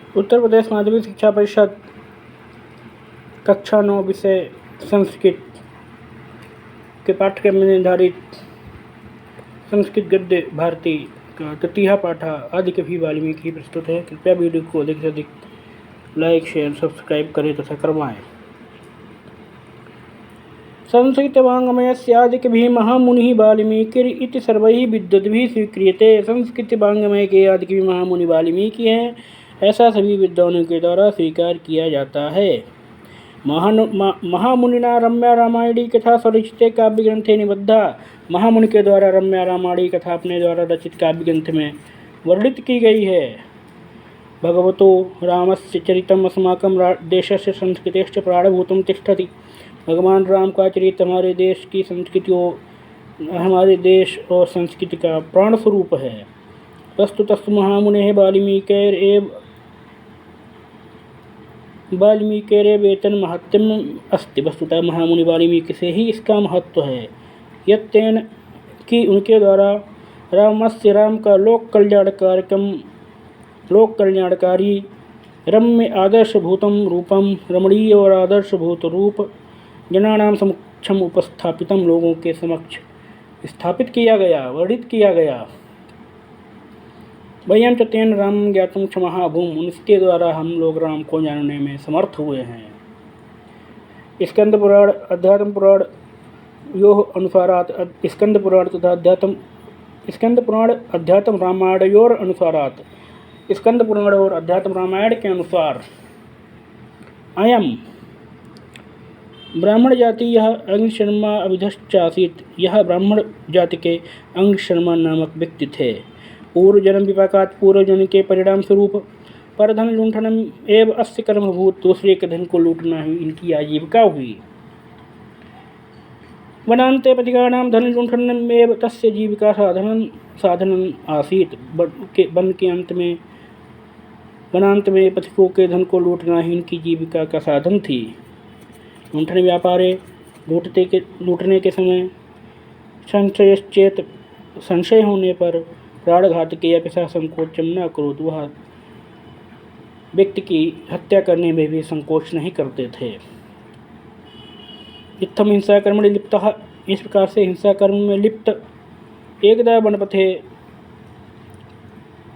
उत्तर प्रदेश माध्यमिक शिक्षा परिषद कक्षा 9 विषय संस्कृत के पाठ्यक्रम में निर्धारित संस्कृत गद्य भारती का तृतीय पाठ आदि कवि वाल्मीकि प्रस्तुत है। कृपया वीडियो को अधिक से अधिक लाइक शेयर सब्सक्राइब करें तथा करवाएं। संस्कृत वाङ्मयस्य आदिकविः महामुनिः वाल्मीकि इति सर्वैः विद्वद्भिः स्वीक्रियते। संस्कृत वाङ्मय के आदिकवि महामुनि वाल्मीकि हैं, ऐसा सभी विद्वानों के द्वारा स्वीकार किया जाता है। महामुनिना रम्या रामायणी कथा स्वरचिते काव्य ग्रंथे निबद्धा। महामुनि के द्वारा रम्या रामायणी कथा अपने द्वारा रचित काव्य ग्रंथ में वर्णित की गई है। भगवतो रामस्य चरितम् अस्माकं देशस्य संस्कृतेश्च प्राणभूतं तिष्ठति। भगवान राम का चरित्र हमारे देश की संस्कृतियों, हमारे देश और संस्कृति का प्राण स्वरूप है। वस्तुतस्तु महामुनेः वाल्मीकिरेव वेतन महत्त्वम् अस्ति। वस्तुतः महामुनि वाल्मीकि से ही इसका महत्व है। यत्तेन कि उनके द्वारा रामस्य राम का लोक कल्याणकारी रम्य आदर्शभूतम रूपम रमणीय और आदर्शभूत रूप जनानां समक्षम उपस्थापितम लोगों के समक्ष स्थापित किया गया, वर्णित किया गया। वयं च तेन राम ज्ञातुं च महाभूम, उनके द्वारा हम लोग राम को जानने में समर्थ हुए हैं। स्कंद पुराण अध्यात्म पुराण योः अनुसारात् स्कंद पुराण तथा स्कंद पुराण अध्यात्म रामायणयोर अनुसारात् स्कंद पुराण और अध्यात्म रामायण के अनुसार अयम ब्राह्मण जाति यह अंग शर्मा अभिधश्चासीत। यह ब्राह्मण जाति के अंग शर्मा नामक व्यक्ति थे। पूर्व जन्म विपाकात् पूर्व जन्म के परिणाम स्वरूप परधन लुंठनम एवं अस्य कर्मभूत। दूसरे के धन को लूटना ही इनकी आजीविका हुई। वनान्ते पथिकानां धन लुंठनम एवं तस्य जीविका साधनम आसीत। वन के अंत में वनांत में पथिकों के धन को लूटना ही इनकी जीविका का साधन थी। लुंठन व्यापारे लूटने के समय संशय होने पर प्राणघात के अपेक्षा संकोच न करो, तो वह व्यक्ति की हत्या करने में भी संकोच नहीं करते थे। इत्थम हिंसा कर्मणि लिप्तः, इस प्रकार से हिंसा कर्म में लिप्त एकदा वनपथे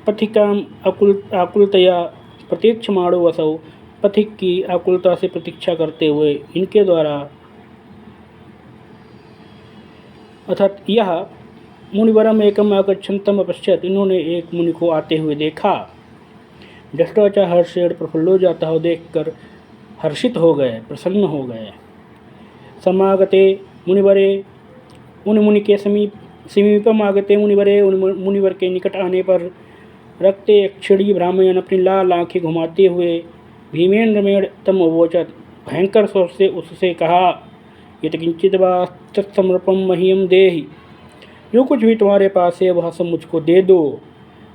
पथिकाम आकुलतया प्रतीक्षमाणो असौ। पथिक की आकुलता से प्रतीक्षा करते हुए इनके द्वारा अर्थात यह मुनिवरम एकम आगच्छन्तम अपश्यत, इन्होंने एक मुनि को आते हुए देखा। दृष्टाचा हर्षेण प्रफुल्लो जाता हो, देखकर हर्षित हो गए, प्रसन्न हो गए। समागते मुनिवरे, उन मुनि के समीपम आगते मुनिवरे, मुनिवर के निकट आने पर रक्ते अक्षिणी ब्राह्मण अपनी लाल आँखें घुमाते हुए भीमेन रमेण तम अवोचत, भयंकर स्वर से उससे कहा, यत् किंचित वा तत्समर्पम मह्यम देहि, जो कुछ भी तुम्हारे पास है वह सब मुझको दे दो।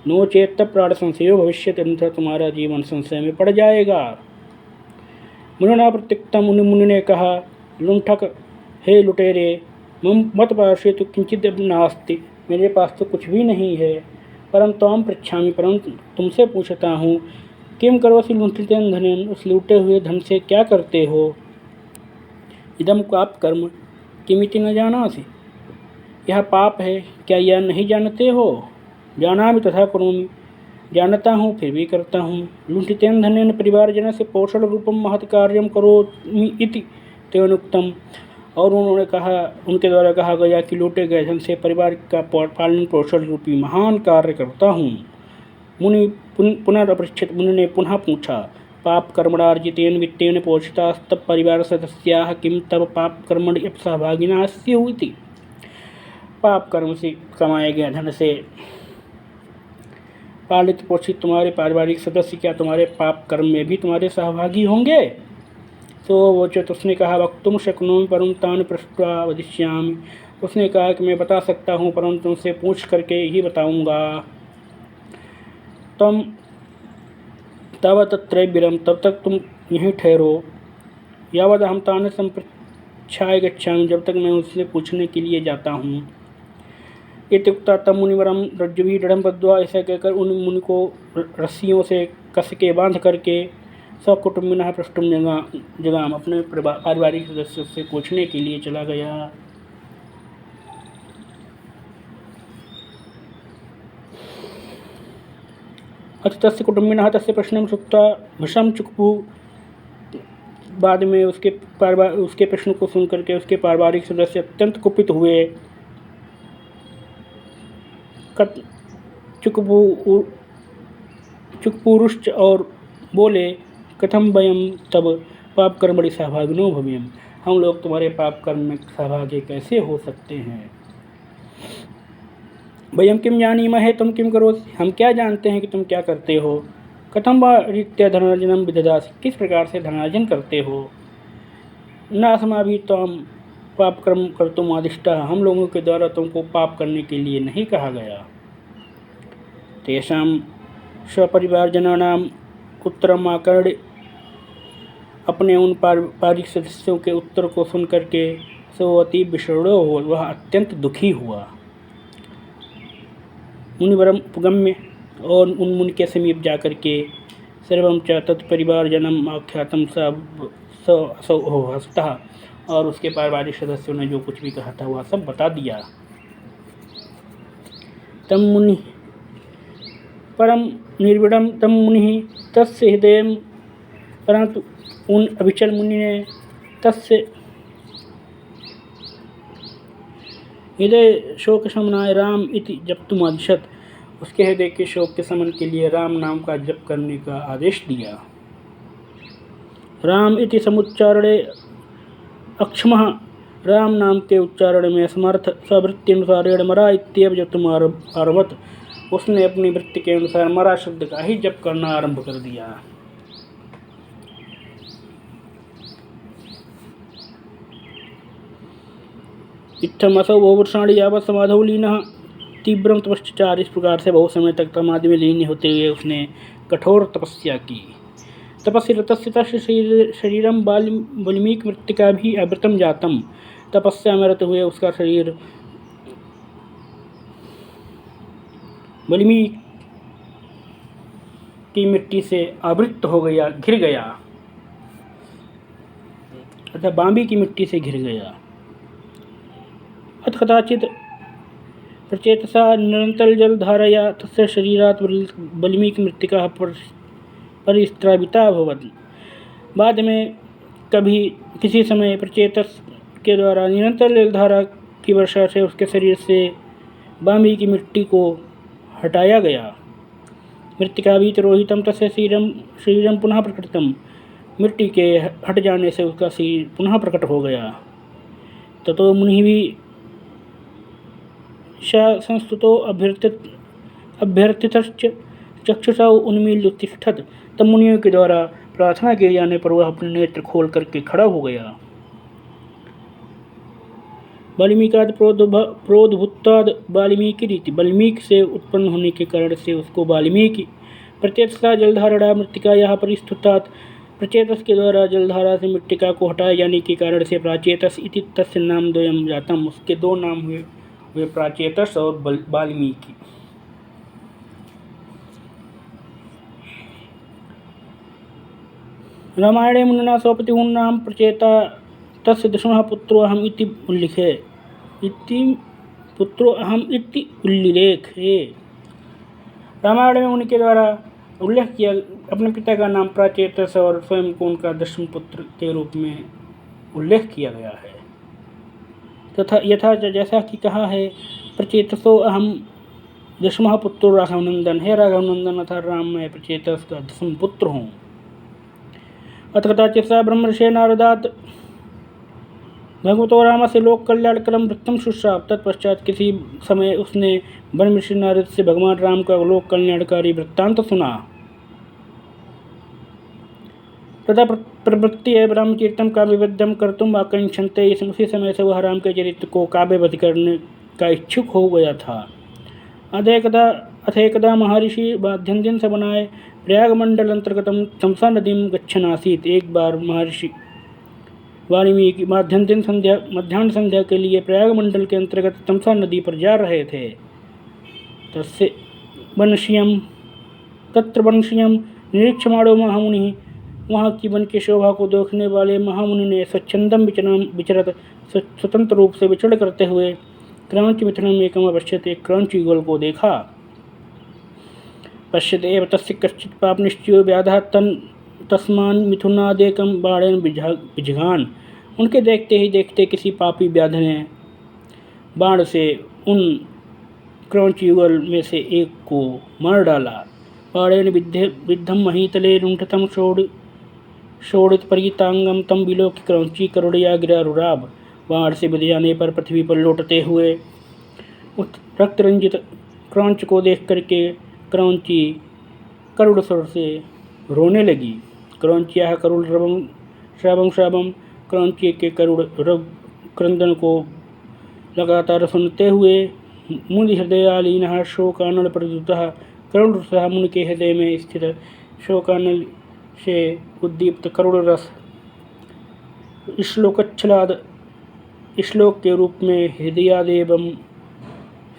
नो चेत तब प्राण संशयो भविष्यति, अन्यथा तुम्हारा जीवन संशय में पड़ जाएगा। मुनिना प्रत्युक्तम, मुनि ने कहा, लुंठक, हे लुटेरे, मत पार्श्वे तो किंचित नास्ति, मेरे पास तो कुछ भी नहीं है। परम त्वाम पृच्छामि, परंतु तुमसे पूछता हूँ, किम करोसि लुंठितेन धनेन, उस लूटे हुए धन से क्या करते हो। इदम पाप कर्म किमिति न जानासि, यह पाप है, क्या यह नहीं जानते हो। जानामि तथा करोमि, जानता हूँ फिर भी करता हूँ। लुंठितेन धनेन परिवारजन से पोषण रूपम महत् कार्यम करोमि इति तेन उक्तम, और उन्होंने कहा, उनके द्वारा कहा गया कि लूटे गए धन से परिवार का पालन पोषण रूपी महान कार्य करता हूँ। मुनि पुनरपृच्छत, मुनि ने पुनः पूछा, पाप कर्मणार्जितेन वित्तेन पोषितास्तब परिवार सदस्याः किम तब पाप कर्मणि अपसहभागिनः स्युः इति। पाप कर्म से कमाए गए धन से पालित पोषित तुम्हारे पारिवारिक सदस्य क्या तुम्हारे पाप कर्म में भी तुम्हारे सहभागी होंगे। तो वोचत, उसने कहा, वक्तुम शक्नोमि परं तान् पृष्ट्वा वदिष्यामि, उसने कहा कि मैं बता सकता हूँ परंतु तुमसे पूछ करके ही बताऊँगा। तम तावतत्रैर्विरम, तब तक तुम यहीं ठहरो। यावद हम तान् संपृच्छाय गच्छामि, जब तक मैं उससे पूछने के लिए जाता हूँ। इत्युक्ता तम मुनिवरम रज्जुभिः दृढ़ं बद्ध्वा, ऐसा कहकर उन मुनि को रस्सियों से कस के बांध करके सकुटुम्बिनः प्रष्टुम जगाम, अपने पारिवारिक सदस्यों से पूछने के लिए चला गया। अथ तस्य कुटुम्बिनः तस्य प्रश्नं श्रुत्वा भृशं चुक्पुः, बाद में उसके प्रश्न को सुनकर के उसके पारिवारिक सदस्य अत्यंत कुपित हुए। चुकपुरुश्च, और बोले कथम वयम तब पाप कर्मणि सहभागिनो भवेम, हम लोग तुम्हारे पाप कर्म में सहभागी कैसे हो सकते हैं। वयम किम जानीमहे तुम किम करोसि, हम क्या जानते हैं कि तुम क्या करते हो। कथम वा रीत्या धनार्जनम विदधासि, किस प्रकार से धनार्जन करते हो। न अस्माभिः त्वां पाप कर्म कर्तुम् आदिष्टः, हम लोगों के द्वारा तुमको पाप करने के लिए नहीं कहा गया। तेषां स्वपरिवारजनानाम् उत्तरम् आकर्ण्य, अपने उन पारिवारिक सदस्यों के उत्तर को सुन करके सो अति विषण्णो हुआ, वह अत्यंत दुखी हुआ। मुनिवरम उपगम्य, और उन मुनि के समीप जाकर के सर्वं च तत्परिवारजनम् आख्यातं सौ हस्तः, और उसके पारिवारिक सदस्यों ने जो कुछ भी कहा था वह सब बता दिया। तम मुनि परम निर्विडम तम मुनि तस्य हृदय, परंतु उन अभिचल मुनि ने तस्य हृदय शोक शमनाय राम इति जप्तुमादिशत, उसके हृदय के शोक के शमन के लिए राम नाम का जप करने का आदेश दिया। राम इति समुच्चारणे अक्षमः, राम नाम के उच्चारण में समर्थ स्ववृत्त्यनुसारेण मरा इत्येव जप्तुमारभत, उसने अपनी वृत्ति के अनुसार मरा शब्द का ही जप करना आरंभ कर दिया। इत्थम असौ बहुवर्षाणि यावत् समाधौ लीनः तीव्रम तपश्चचार, इस प्रकार से बहुत समय तक समाधि में लीन होते हुए उसने कठोर तपस्या की। तपस्या रतस्य तस्य शरीरम वल्मीक मृत्तिका भी अवृतम जातम, तपस्या में रत हुए उसका शरीर वल्मीक की मिट्टी से आवृत हो गया, घिर गया, अतः बांबी की मिट्टी से घिर गया। अथ कदाचित् प्रचेतसा निरंतर जल धारया तस्य शरीरात् वल्मीक मृत्तिका परिस्त्राविता अभवत्, बाद में कभी किसी समय प्रचेतस के द्वारा निरंतर जलधारा की वर्षा से उसके शरीर से बांबी की मिट्टी को हटाया गया। मृत्तिका भी तिरोहितम तस्य शरीरम पुनः प्रकटितम, मिट्टी के हट जाने से उसका शरीर पुनः प्रकट हो गया। ततो मुनि भी संस्तुतो अभ्यर्थितश्च चक्षुषा उन्मील्य उत्तिष्ठत्, तब मुनियों के द्वारा प्रार्थना किए जाने पर वह अपने नेत्र खोल करके खड़ा हो गया। वाल्मीकाद प्रोद्भुताद वाल्मीकि रीति, वाल्मीकि से उत्पन्न होने के कारण से उसको वाल्मीकि। प्रचेतसा जलधारणा मृत्तिकायाः परिस्तुतात्, प्रचेतस के द्वारा जलधारा से मृत्तिका को हटाए जाने के कारण से प्राचेतस इति तस्य नाम द्वयम जातम, उसके दो नाम हुए प्राचेतस और वाल्मीकि। रामायणे मुनिना स्वपतिहुं नाम प्रचेता तस्य दशमः पुत्रो अहम इति उल्लिखे, उल्लेखे। रामायण में उनके द्वारा उल्लेख किया अपने पिता का नाम प्राचेतस और स्वयं को उनका दशम पुत्र के रूप में उल्लेख किया गया है। तथा यथा जैसा कि कहा है, प्रचेतसो अहम दशमः पुत्रो राघवनंदन, है राघवनंदन अर्थात राम मैं प्रचेतस का दशम पुत्र हूँ। अथ कदाचित् स ब्रह्मर्षे नारदात् भगवतो राम से लोक कल्याणकरम वृत्तम शुश्राप, तत्पश्चात किसी समय उसने ब्रह्मर्षि नारद से भगवान राम का लोक कल्याणकारी वृत्तांत सुना। तथा प्रवृत्ति है ब्रह्मचरितम काव्यबद्धम कर्तुम आकांक्षन्ते, उसी समय से वह राम के चरित्र को काव्यबद्ध करने का इच्छुक हो गया था। अथेकदा महर्षि माध्यन्दिन से बनाए प्रयाग मंडल अंतर्गतम तमसा नदीम गच्छन आसीत, एक बार महर्षि वाल्मीकि मध्याह्न संध्या के लिए प्रयाग मंडल के अंतर्गत तमसा नदी पर जा रहे थे। तस्य वंश्यम तत्र वंश्यम निरीक्षमाणो महामुनि। वहाँ की वन की शोभा को देखने वाले महामुनि ने स्वच्छंदम विचरत स्वतंत्र रूप से विचरण करते हुए क्रौंच मिथुनम एकम पश्यत एक क्रौंच युगल को देखा। पश्यत एव तस्य कश्चित् पापनिश्चयो व्याधः तस्मान् मिथुनादेकं बाणेन विजघान। उनके देखते ही देखते किसी पापी व्याध ने बाण से उन क्रौंच युगल में से एक को मार डाला। बाणेन विद्धम महीतले लुंठतम शोड़ित परितांगम तम विलोक क्रौंची करुड़या गिरा रुराब। बाण से बिध जाने पर पृथ्वी पर लौटते हुए उस रक्त रंजित क्रौंच को देख करके क्रौंची करुड़ स्वर से रोने लगी। क्रौंचिया करुड़ रवम श्रावम श्रावम। क्रौंची के करुड़ रव क्रंदन को लगातार सुनते हुए मुनि हृदयालीन शोकानल प्रद्युतः करुण रसः। मुनि के हृदय में स्थित शोकानल से उद्दीप्त करुण रस श्लोकच्छलाद श्लोक के रूप में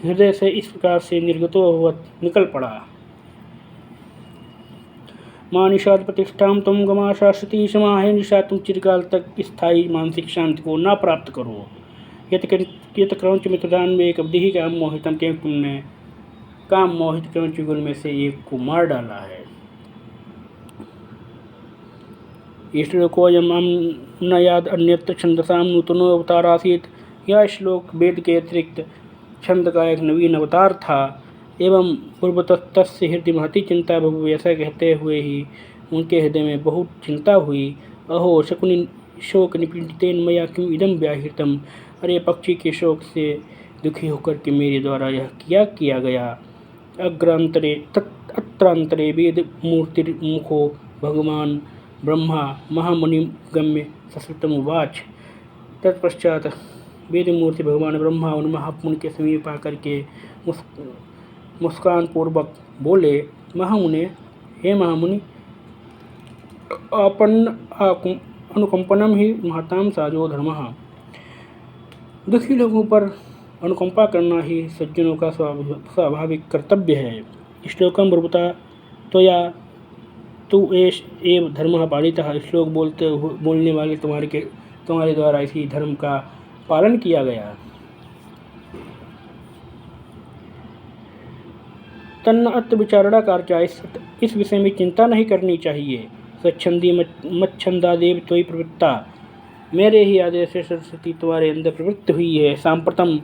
हृदय से इस प्रकार से निर्गतो अभवत् निकल पड़ा। मां निषाद प्रतिष्ठाम तुम गमाशा श्रुति समाहे निशा। तुम चिरकाल तक स्थायी मानसिक शांति को ना प्राप्त करो। यत क्रौंच मित्रदान में एक अवधि काम मोहितम के तुमने काम मोहित क्रौंच युगल में से एक को मार डाला है। श्लोकोऽयं न याद अन्यत्र छंदसाम नूतनो अवतार आसीत। यह श्लोक वेद के अतिरिक्त छंद का एक नवीन अवतार था। एवं पूर्वतस्य हृदय महती चिंता बहु। ऐसा कहते हुए ही उनके हृदय में बहुत चिंता हुई। अहो शकुनि शोक निपीडितेन मया किम इदम व्याहृतम। अरे पक्षी के शोक से दुखी होकर के मेरे द्वारा यह किया गया। अत्रांतरे वेद मूर्तिर्मुखो भगवान ब्रह्मा महामुनिगम्य सश्रुतम उवाच। तत्पश्चात वेदमूर्ति भगवान ब्रह्मा उन महामुनि के समीप आकर के मुस्कान पूर्वक बोले, महामुने, हे महामुनि, आपन्न अनुकंपनम ही महताम साजो धर्मः। दुखी लोगों पर अनुकंपा करना ही सज्जनों का स्वाभाविक कर्तव्य है। श्लोकम ब्रुवता त्वया तु एष एव धर्मः पालितः। श्लोक बोलने वाले तुम्हारे द्वारा इसी धर्म का पालन किया गया। तन्न अत्र विचारणा कार्य। इस विषय में चिंता नहीं करनी चाहिए। स्वच्छंदी मच्छंदादेव त्वयि प्रवृत्ता। मेरे ही आदेश से सरस्वती तुम्हारे अंदर प्रवृत्त हुई है। सांप्रतम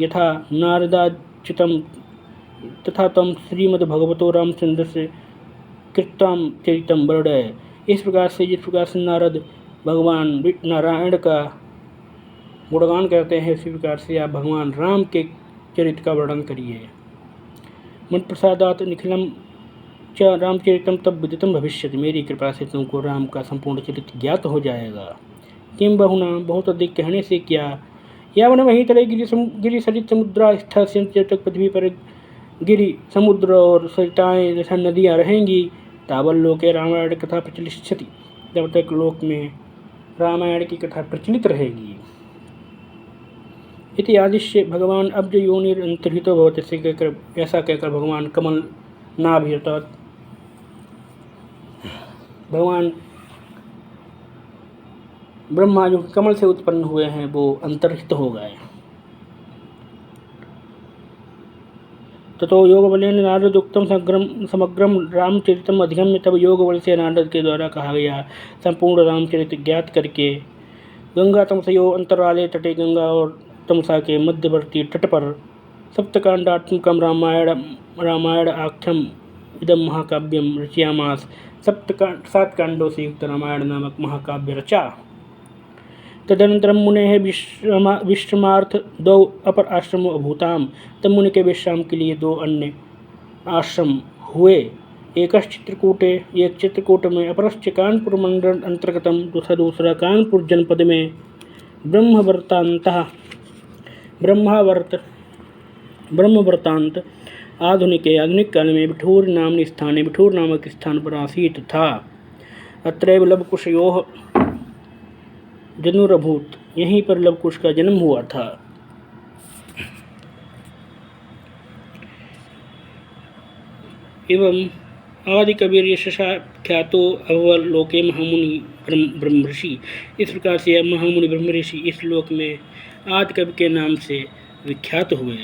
यथा नारदाच्युतम तथा तम श्रीमद्भगवतो रामचंद्र से कृत्ताम चरितम वर्णय। इस प्रकार से जिस प्रकार से नारद भगवान नारायण का गुणगान करते हैं, उसी प्रकार से आप भगवान राम के चरित्र का वर्णन करिए। मन प्रसादात निखिलम च रामचरितम तब विदितम भविष्यति। मेरी कृपा से तुमको राम का संपूर्ण चरित्र ज्ञात हो जाएगा। किम बहुना, बहुत अधिक कहने से क्या। यावन वहीं तले गिरि सरित समुद्रा स्थान जब तक पृथ्वी पर गिरि समुद्र और सरिताएं तथा नदियाँ रहेंगी, तावल लोके रामायण कथा प्रचलिष्यति। जब तक लोक में रामायण की कथा प्रचलित रहेगी। इति आदिश्य भगवान अब्ज योनिरंतर्हितो भवति। ऐसा कहकर भगवान कमल नाभि अर्थात भगवान ब्रह्मा जो कमल से उत्पन्न हुए हैं वो अंतर्हित हो गए। ततो योग बलेन नारद उक्तम समग्रम रामचरितम अधिगम्य। तब योग बल से नारद के द्वारा कहा गया संपूर्ण रामचरित ज्ञात करके गंगा तमसयो अंतराले तटे, गंगा और तमसा के मध्यवर्ती तट पर सप्तकांडात्मकम रामायण आख्यम इदम महाकाव्यम रचयामास। 7 कांडों से युक्त रामायण नामक महाकाव्य रचा। तदनंतरम मुने विश्रमार्थ 2 अपर आश्रमो अभूताम। तब मुनि के विश्राम के लिए 2 अन्य आश्रम हुए। एक चित्रकूट में, अपरश्च कानपुर मंडल अंतर्गतम, दूसरा कानपुर जनपद में ब्रह्मवर्तांत आधुनिक काल में बिठूर नामक स्थान पर आसीत था। अत्रैव लवकुशयोः जनुरभूत। यहीं पर लवकुश का जन्म हुआ था। एवं आदि कबीर यशसा ख्यातो अवलोके महामुनि ब्रह्मऋषि। इस प्रकार से महामुनि ब्रह्मऋषि इस लोक में आदि कवि के नाम से विख्यात हुए।